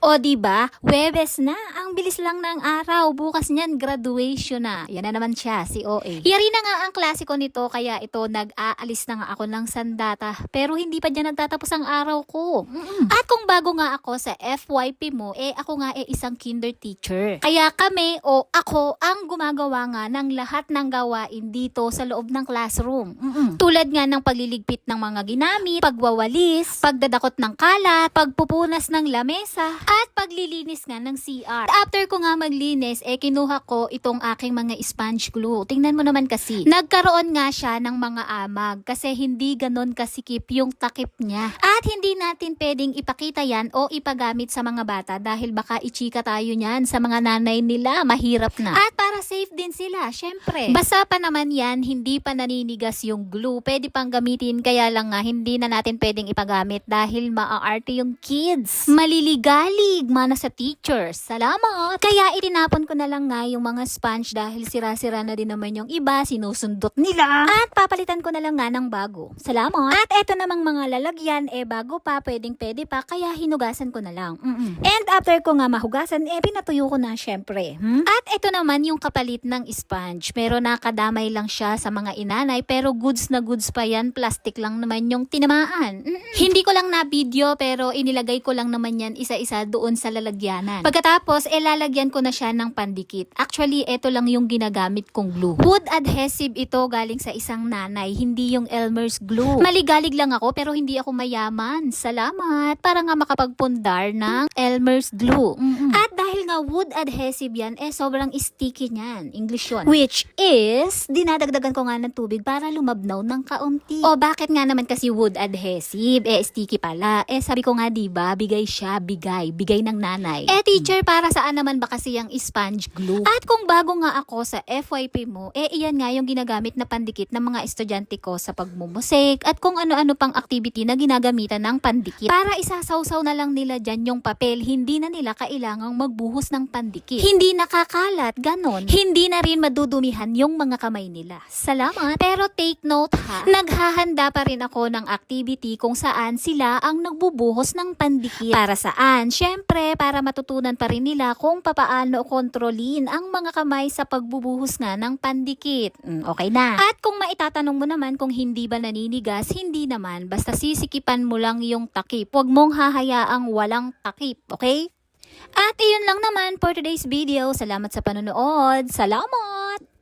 O di ba? Huwebes na. Ang bilis lang ng araw. Bukas niyan graduation na. Yan na naman siya, si OA. Yari na nga ang klasiko nito kaya ito nag-aalis na nga ako ng sandata. Pero hindi pa dyan nagtatapos ang araw ko. At kung bago nga ako sa FYP mo, ako nga isang kinder teacher. Kaya kami o ako ang gumagawa nga ng lahat ng gawain dito sa loob ng classroom. Tulad nga ng pagliligpit ng mga ginamit, pagwawalis, pagdadakot ng kalat, pagpupunas ng lamesa, at paglilinis nga ng CR. After ko nga maglinis, kinuha ko itong aking mga sponge glue. Tingnan mo naman kasi, nagkaroon nga siya ng mga amag kasi hindi ganon kasikip yung takip niya. At hindi natin pwedeng ipakita yan o ipagamit sa mga bata dahil baka ichika tayo niyan sa mga nanay nila. Mahirap na. At para safe din sila, syempre. Basa pa naman yan, hindi pa naninigas yung glue. Pwede pang gamitin, kaya lang nga hindi na natin pwedeng ipagamit dahil maaarte yung kids. Maliligalig mana sa teachers. Salamat! Kaya itinapon ko na lang nga yung mga sponge dahil sira-sira na din naman yung iba, sinusundot nila. At papalitan ko na lang nga ng bago. Salamat! At eto namang mga lalagyan, bago pa, pwede pa, kaya hinugasan ko na lang. And after ko nga mahugasan, pinatuyo ko na syempre. At eto naman yung kapalit ng sponge. Pero nakadamay lang siya sa mga inanay, pero goods na goods pa yan, plastic lang naman yung tinamaan. Hindi ko lang na video, pero inilagay ko lang naman yan isa-isa doon sa lalagyanan. Pagkatapos, lalagyan ko na siya ng pandikit. Actually, eto lang yung ginagamit kong glue. Wood adhesive ito galing sa isang nanay, hindi yung Elmer's glue. Maligalig lang ako pero hindi ako mayaman. Salamat! Para nga makapagpundar ng Elmer's glue. At dahil nga wood adhesive yan, sobrang sticky niyan. English yun. Which is, dinadagdagan ko nga ng tubig para lumabnaw ng kaunti. O bakit nga naman kasi wood adhesive? Sticky pala. Sabi ko nga diba, bigay siya, bigay ng nanay. Teacher, para saan naman ba kasi yung sponge glue? At kung bago nga ako sa FYP mo, iyan nga yung ginagamit na pandikit ng mga estudyante ko sa pagmumusik at kung ano-ano pang activity na ginagamitan ng pandikit. Para isasawsaw na lang nila dyan yung papel, hindi na nila kailangang magbuhos ng pandikit. Hindi nakakalat, ganon. Hindi na rin madudumihan yung mga kamay nila. Salamat! Pero take note ha, naghahanda pa rin ako ng activity kung saan sila ang nagbubuhos ng pandikit. Para saan? Syempre, para matutunan pa rin nila kung papaano kontrolin ang mga kamay sa pagbubuhos nga ng pandikit. Okay na. At kung maitatanong mo naman kung hindi ba naninigas, hindi naman. Basta sisikipan mo lang yung takip. Huwag mong hahayaang walang takip. Okay? At iyon lang naman for today's video. Salamat sa panonood. Salamat!